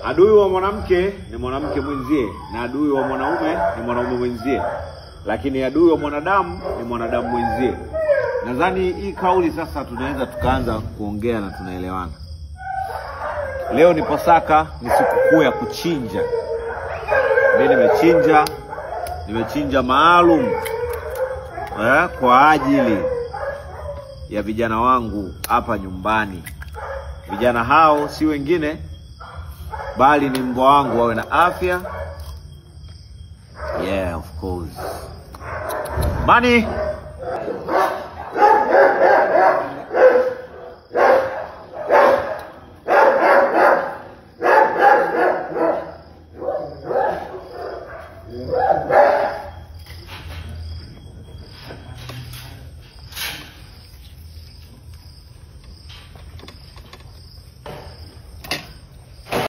Adui wa mwanamke ni mwanamke mwenzie, na adui wa mwanaume ni mwanaume mwenzie, lakini adui wa mwanadamu ni mwanadamu mwenzie. Nadhani hii kauli sasa tunaweza tukaanza kuongea na tunaelewana. Leo ni Pasaka, ni sikukuu ya kuchinja. Mimi nimechinja maalum kwa ajili ya vijana wangu hapa nyumbani. Vijana hao si wengine bali ni mbwa wangu wawe na afya. Yeah, of course. Money.